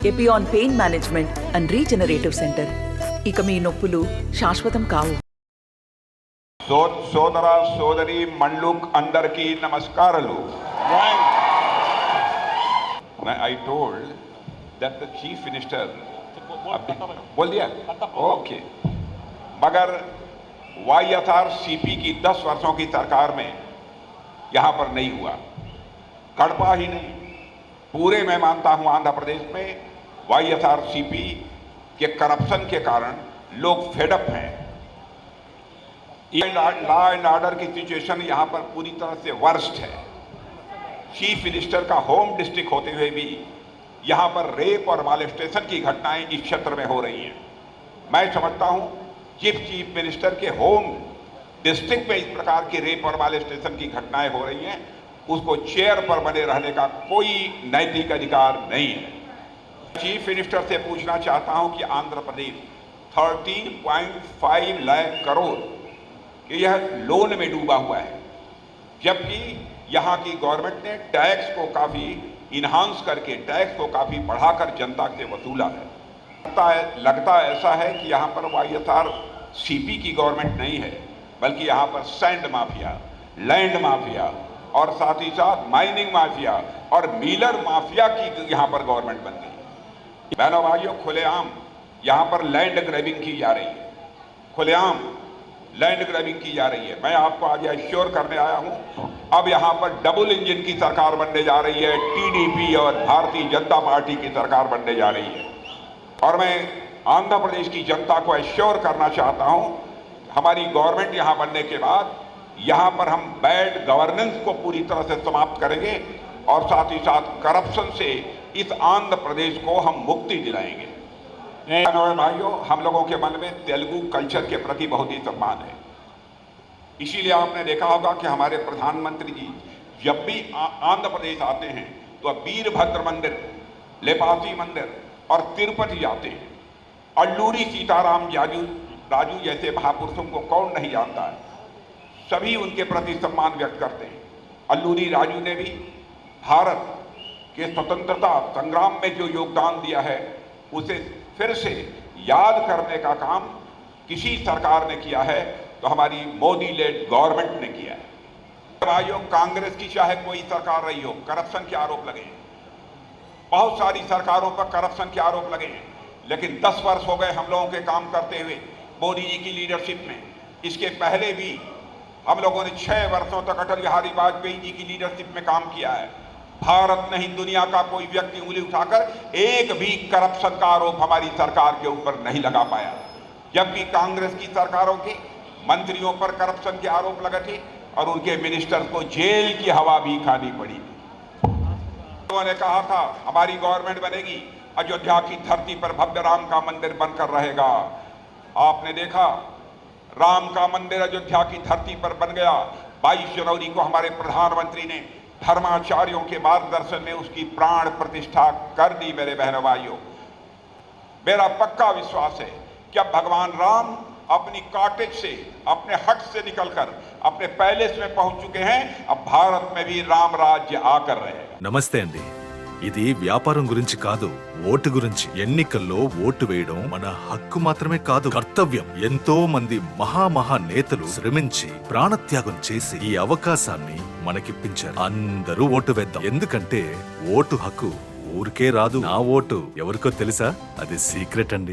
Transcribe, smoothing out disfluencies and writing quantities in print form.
Epione pain management and regenerative centre. ఇక మీ నొప్పులు శాశ్వతం కావు. సోదర సోదరి మండూక్ అందరికీ నమస్కారాలు. I told that the chief minister बोल दिया ओके, मगर YSRCP की 10 वर्षों की सरकार में यहाँ पर नहीं हुआ, कड़पा ही नहीं. पूरे मैं मानता हूँ आंध्र प्रदेश में YSRCP के करप्शन के कारण लोग फेडअप हैं. लॉ एंड ऑर्डर की सिचुएशन यहाँ पर पूरी तरह से वर्स्ट है. चीफ मिनिस्टर का होम डिस्ट्रिक्ट होते हुए भी यहाँ पर रेप और मॉलेस्टेशन की घटनाएं इस क्षेत्र में हो रही हैं. मैं समझता हूँ जिस चीफ मिनिस्टर के होम डिस्ट्रिक्ट में इस प्रकार की रेप और मॉलेस्टेशन की घटनाएं हो रही हैं, उसको चेयर पर बने रहने का कोई नैतिक अधिकार नहीं है. चीफ मिनिस्टर से पूछना चाहता हूँ कि आंध्र प्रदेश 13.5 लाख करोड़ यह लोन में डूबा हुआ है, जबकि यहाँ की गवर्नमेंट ने टैक्स को काफ़ी इन्हांस करके टैक्स को काफ़ी बढ़ाकर जनता से वसूला है. लगता ऐसा है कि यहाँ पर YSRCP की गवर्नमेंट नहीं है, बल्कि यहाँ पर सैंड माफिया, लैंड माफिया और साथ ही साथ माइनिंग माफिया और मीलर माफिया की यहाँ पर गवर्नमेंट बन गई. बहनों भाइयों, खुलेआम यहाँ पर लैंड ग्रैबिंग की जा रही है, खुलेआम लैंड ग्रैबिंग की जा रही है. मैं आपको आज एश्योर करने आया हूं, अब यहां पर डबल इंजन की सरकार बनने जा रही है. TDP और भारतीय जनता पार्टी की सरकार बनने जा रही है. और मैं आंध्र प्रदेश की जनता को एश्योर करना चाहता हूं, हमारी गवर्नमेंट यहां बनने के बाद यहां पर हम बैड गवर्नेंस को पूरी तरह से समाप्त करेंगे और साथ ही साथ करप्शन से इस आंध्र प्रदेश को हम मुक्ति दिलाएंगे. भाइयों, हम लोगों के मन में तेलुगु कल्चर के प्रति बहुत ही सम्मान है. इसीलिए आपने देखा होगा कि हमारे प्रधानमंत्री जी जब भी आंध्र प्रदेश आते हैं तो वीरभद्र मंदिर, लेपासी मंदिर और तिरुपति जाते हैं. अल्लूरी सीताराम राजू जैसे महापुरुषों को कौन नहीं जानता है. सभी उनके प्रति सम्मान व्यक्त करते हैं. अल्लूरी राजू ने भी भारत के स्वतंत्रता संग्राम में जो योगदान दिया है उसे फिर से याद करने का काम किसी सरकार ने किया है तो हमारी मोदी लेड गवर्नमेंट ने किया है. भाइयों, कांग्रेस की चाहे कोई सरकार रही हो, करप्शन के आरोप लगे हैं. बहुत सारी सरकारों पर करप्शन के आरोप लगे हैं, लेकिन 10 वर्ष हो गए हम लोगों के काम करते हुए मोदी जी की लीडरशिप में. इसके पहले भी हम लोगों ने 6 वर्षों तक अटल बिहारी वाजपेयी जी की लीडरशिप में काम किया है. भारत नहीं, दुनिया का कोई व्यक्ति उंगली उठाकर एक भी करप्शन का आरोप हमारी सरकार के ऊपर नहीं लगा पाया, जबकि कांग्रेस की सरकारों के मंत्रियों पर करप्शन के आरोप लगे थे और उनके मिनिस्टर को जेल की हवा भी खानी पड़ी. लोगों ने कहा था हमारी गवर्नमेंट बनेगी, अयोध्या की धरती पर भव्य राम का मंदिर बनकर रहेगा. आपने देखा राम का मंदिर अयोध्या की धरती पर बन गया. 22 जनवरी को हमारे प्रधानमंत्री ने धर्माचार्यों के मार्गदर्शन में उसकी प्राण प्रतिष्ठा कर दी. मेरे बहनों भाइयों, मेरा पक्का विश्वास है कि अब भगवान राम अपनी कॉटेज से, अपने हट से निकलकर अपने पैलेस में पहुंच चुके हैं. अब भारत में भी राम राज्य आकर रहेगा. నమస్తే అండి. ఇది వ్యాపారం గురించి కాదు, ఓటు గురించి. ఎన్నికల్లో ఓటు వేయడం మన హక్కు మాత్రమే కాదు, కర్తవ్యం. ఎంతో మంది మహా నేతలు శ్రమించి ప్రాణత్యాగం చేసి ఈ అవకాశాన్ని మనకిప్పించారు. అందరూ ఓటు వేద్దాం, ఎందుకంటే ఓటు హక్కు ఊరికే రాదు. నా ఓటు ఎవరికో తెలుసా? అది సీక్రెట్ అండి.